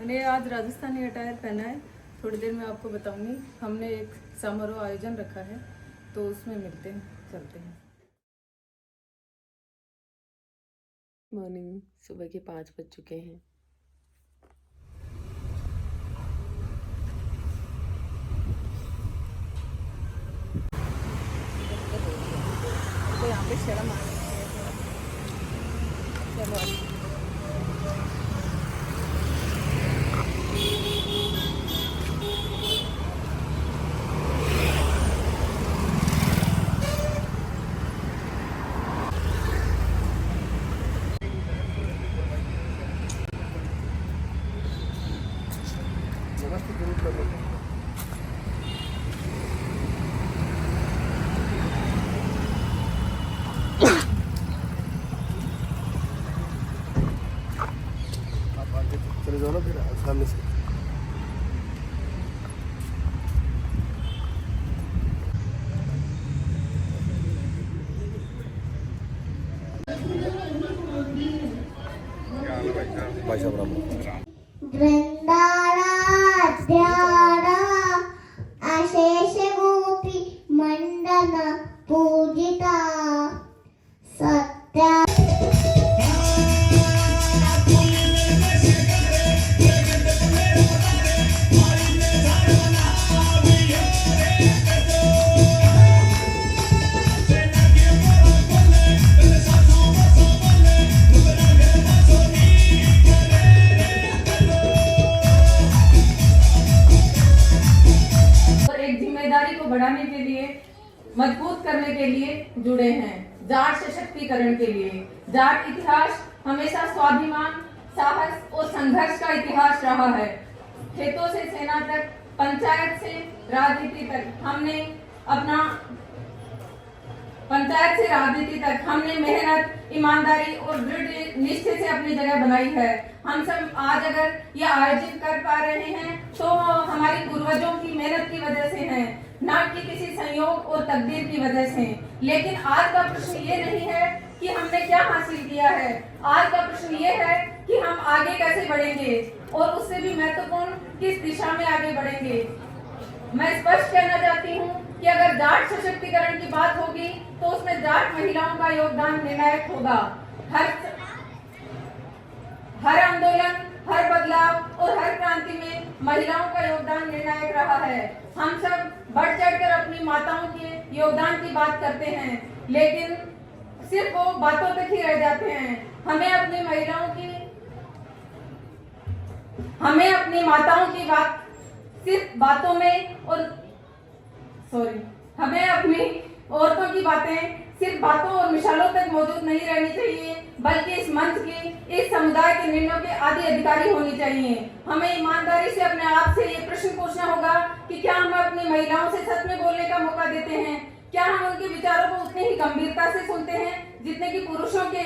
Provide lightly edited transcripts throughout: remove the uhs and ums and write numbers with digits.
मैंने आज राजस्थानी अटायर पहना है। थोड़ी देर में आपको बताऊंगी। हमने एक समारोह आयोजन रखा है तो उसमें मिलते हैं, चलते हैं। मॉर्निंग, सुबह के 5 बज चुके हैं। तो यहाँ पे शर्म आ रही है थोड़ा। चलो चले जाओ ना फिर सामने से। भाई साहब अशेष गोपी मंडन पूजिता सत्या। जिम्मेदारी को बढ़ाने के लिए, मजबूत करने के लिए जुड़े हैं। जाट सशक्तिकरण के लिए। जाट इतिहास हमेशा स्वाभिमान, साहस और संघर्ष का इतिहास रहा है। खेतों से सेना तक, पंचायत से राजनीति तक हमने मेहनत, ईमानदारी और दृढ़ निश्चय से अपनी जगह बनाई है। हम सब आज अगर ये आयोजित कर पा रहे हैं तो हमारी पूर्वजों की मेहनत की वजह से है, न कि किसी संयोग और तकदीर की वजह से। लेकिन आज का प्रश्न ये नहीं है कि हमने क्या हासिल किया है। आज का प्रश्न ये है कि हम आगे कैसे बढ़ेंगे और उससे भी महत्वपूर्ण किस दिशा में आगे बढ़ेंगे। मैं स्पष्ट कहना चाहती हूँ कि अगर जाट सशक्तिकरण की बात होगी तो उसमें जाट महिलाओं का योगदान निर्णायक होगा। हर आंदोलन, हर बदलाव और हर क्रांति में महिलाओं का योगदान निर्णायक रहा है। हम सब बढ़ चढ़कर अपनी माताओं के योगदान की बात करते हैं, लेकिन सिर्फ वो बातों तक ही रह जाते हैं। हमें अपनी माताओं की बात सिर्फ बातों में हमें अपनी औरतों की बातें सिर्फ बातों और मिसालों तक मौजूद नहीं रहनी चाहिए, बल्कि इस मंच के, इस समुदाय के निर्णयों के आदि अधिकारी होनी चाहिए। हमें ईमानदारी से अपने आप से ये प्रश्न पूछना होगा कि क्या हम अपनी महिलाओं से सच में बोलने का मौका देते हैं? क्या हम उनके विचारों को उतनी ही गंभीरता से सुनते हैं जितने कि पुरुषों के?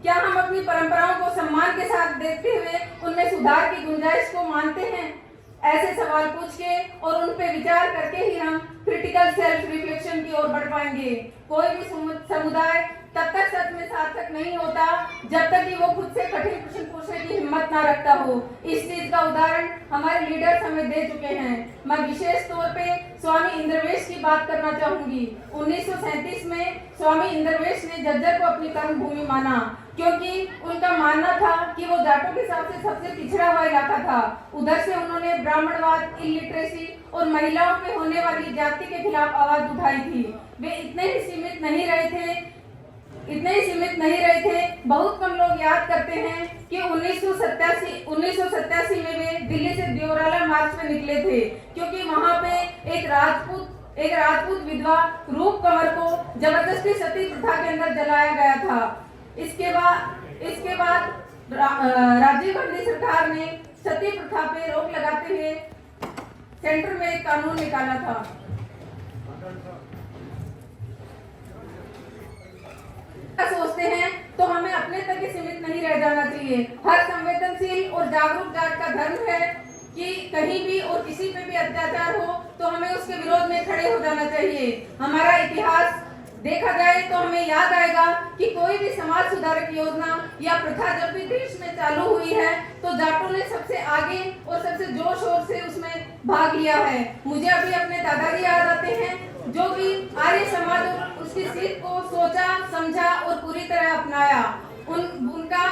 क्या हम अपनी परंपराओं को सम्मान के साथ देखते हुए उनमें सुधार की गुंजाइश को मानते हैं? ऐसे सवाल पूछ के और उन पे विचार करके ही हम क्रिटिकल सेल्फ रिफ्लेक्शन की ओर बढ़ पाएंगे। कोई भी समुदाय तब तक सच में सार्थक नहीं होता जब तक कि वो खुद से कठिन प्रश्न पूछने की हिम्मत ना रखता हो। इस चीज का उदाहरण हमारे लीडर्स हमें दे चुके हैं। मैं विशेष तौर पे स्वामी इंद्रवेश की बात करना चाहूंगी। 1937 में स्वामी इंद्रवेश ने झज्जर को अपनी कर्म भूमि माना, क्योंकि उनका मानना था कि वो जाटों के हिसाब से सबसे पिछड़ा हुआ इलाका था। उधर से उन्होंने ब्राह्मणवाद, इलिटरेसी और महिलाओं पे होने वाली जाति के खिलाफ आवाज उठाई थी। वे इतने ही सीमित नहीं रहे थे। बहुत कम लोग याद करते हैं कि 1987 में वे दिल्ली से दियोराला मार्च में निकले थे, क्योंकि वहां पे एक राजपूत विधवा रूप कंवर को जबरदस्ती सती प्रथा के अंदर जलाया गया था। इसके बाद राजीव गांधी सरकार ने सती प्रथा पे रोक लगाते हुए सेंटर में एक कानून निकाला था। सोचते हैं तो हमें अपने तक ही सीमित नहीं रह जाना चाहिए। हर संवेदनशील और जागरूक जाट का धर्म है कि कहीं भी और किसी पे भी अत्याचार हो तो हमें उसके विरोध में खड़े हो जाना चाहिए। हमारा इतिहास देखा जाए तो हमें याद आएगा कि कोई भी समाज सुधारक योजना या प्रथा जब भी देश में चालू हुई है तो जाटों ने सबसे आगे और सबसे जोर शोर से उसमें भाग लिया है। मुझे अभी अपने दादाजी याद आते हैं जो कि आर्य समाज और उसकी सीख को सोचा, समझा और पूरी तरह अपनाया। उनका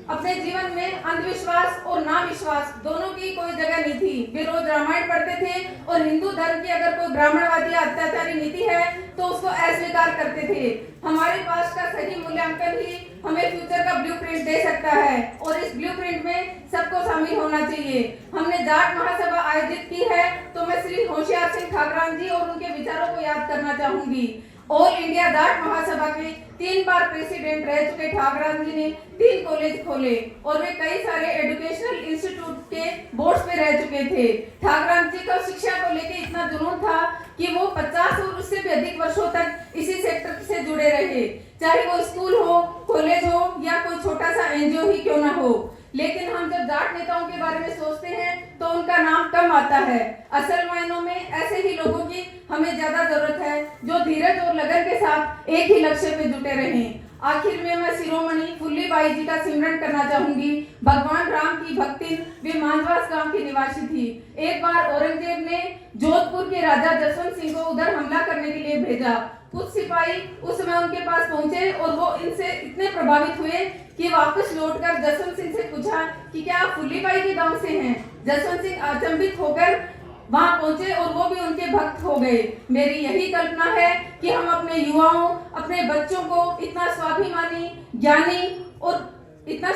अपने जीवन में अंधविश्वास और नाविश्वास दोनों की कोई जगह नहीं थी। वे रोज रामायण पढ़ते थे और हिंदू धर्म की अगर कोई ब्राह्मणवादी या अत्याचारी नीति है तो उसको अस्वीकार करते थे। हमारे पास का सही मूल्यांकन ही हमें फ्यूचर का ब्लूप्रिंट दे सकता है और इस ब्लूप्रिंट में सबको शामिल होना चाहिए। हमने जाट महासभा आयोजित की है तो मैं श्री होशियार सिंह ठाकरान जी और उनके विचारों को याद करना चाहूंगी। ऑल इंडिया जाट महासभा के 3 बार प्रेसिडेंट रह चुके ठाकरान जी ने 3 कॉलेज खोले और वे कई सारे एजुकेशनल इंस्टीट्यूट के बोर्ड्स पे रह चुके थे। ठाकरान जी का शिक्षा को लेकर इतना जुनून था कि वो 50 और उससे भी अधिक वर्षों तक इसी सेक्टर से जुड़े रहे, चाहे वो स्कूल हो, कॉलेज हो या कोई छोटा सा एनजीओ ही क्यों ना हो। लेकिन हम जब जाट नेताओं के बारे में सोचते हैं तो उनका नाम कम आता है। असल मायनों में ऐसे ही लोगों की हमें ज्यादा जरूरत है जो धीरज और लगन के साथ एक ही लक्ष्य पे जुटे रहें। आखिर में मैं शिरोमणि फुल्ली बाई जी का सिमरन करना चाहूंगी। भगवान राम की भक्तिन वे मांझवास गांव की निवासी थी। एक बार औरंगजेब ने जोधपुर के राजा जसवंत सिंह को उधर हमला करने के लिए भेजा। कुछ सिपाही उस समय उनके पास पहुंचे और वो इनसे इतने प्रभावित हुए कि वापस लौटकर जसवंत सिंह से पूछा कि क्या आप फुल्ली बाई के गांव से हैं। जसवंत सिंह अचंभित होकर वहां पहुंचे और वो भी उनके भक्त हो गए। मेरी यही कल्पना है कि हम अपने युवाओं, अपने बच्चों को इतना स्वाभिमानी ज्ञानी और इतना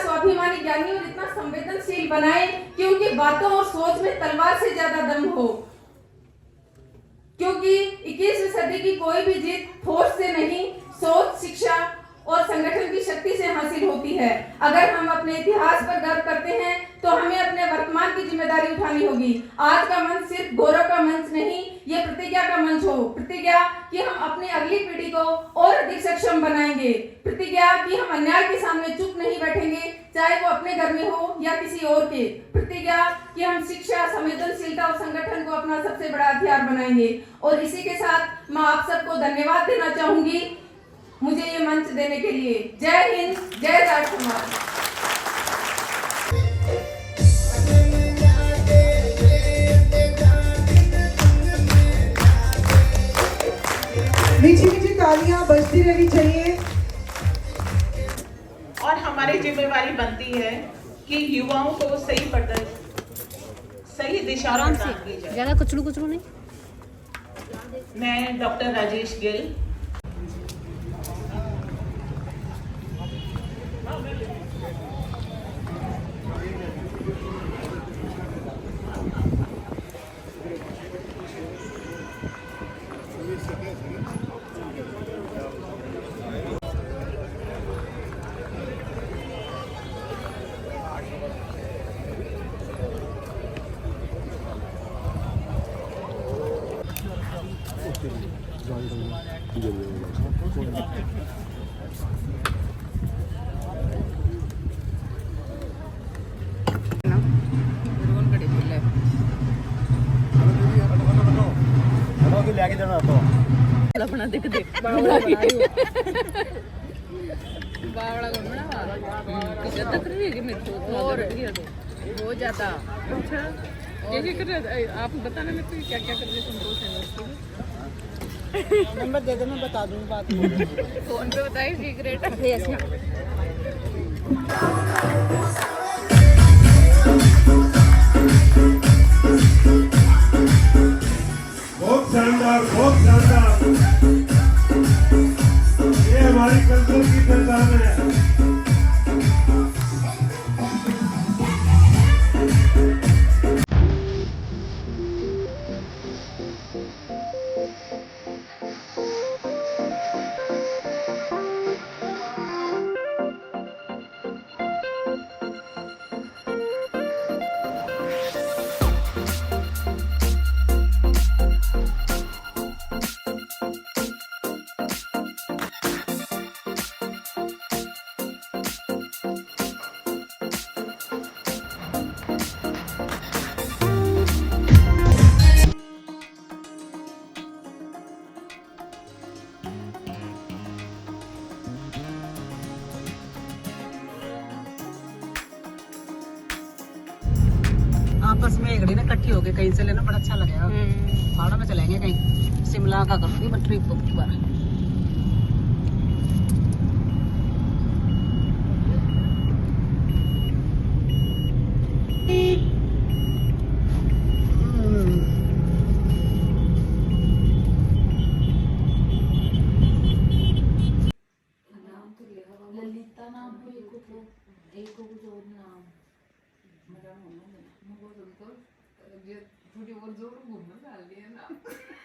संवेदनशील बनाएं कि उनकी बातों और सोच में तलवार से ज्यादा दम हो, क्योंकि 21वीं सदी की कोई भी जीत फोर्स से नहीं, सोच, शिक्षा और संगठन की शक्ति से हासिल होती है। अगर हम अपने इतिहास पर गर्व करते हैं तो हमें अपने वर्तमान की जिम्मेदारी उठानी होगी। आज का मंच सिर्फ गौरव का मंच नहीं, ये प्रतिज्ञा का मंच हो। प्रतिज्ञा कि हम अपनी अगली पीढ़ी को और अधिक सक्षम बनाएंगे। प्रतिज्ञा कि हम अन्याय के सामने चुप नहीं बैठेंगे, चाहे वो अपने घर में हो या किसी और के। प्रतिज्ञा कि हम शिक्षा, संवेदनशीलता और संगठन को अपना सबसे बड़ा हथियार बनाएंगे। और इसी के साथ मैं आप सबको धन्यवाद देना चाहूंगी मुझे ये मंच देने के लिए। जय हिंद, जय जाट समाज। मीठी मीठी तालियां बजती रहनी चाहिए। और हमारी जिम्मेवारी बनती है कि युवाओं को सही दिशा प्रदान की जाए। ज्यादा कुचलू नहीं। मैं डॉक्टर राजेश गिल लेके जाना तो अपना देख बावड़ा घूमना कितना तक रही है मेरे को और हो जाता। अच्छा क्या कर रहे आप बताना मेरे को क्या क्या कर रहे संतोष है। नंबर दे दो, मैं बता दूंगी बात। फोन पे बताइए सीक्रेट। बहुत शानदार ये हमारी कल्चर की पहचान है। आपस में एक ना इकट्ठी हो गए कहीं से लेना बड़ा अच्छा लगेगा। पहाड़ों में चलेंगे कहीं, शिमला का करूँगी मैं ट्रिप बुक की बार। ललिता नाम हो एक को कुछ और नाम मेरा होना नहीं मैं बहुत उनको थोड़ी और जोर घूमने डाल दिया ना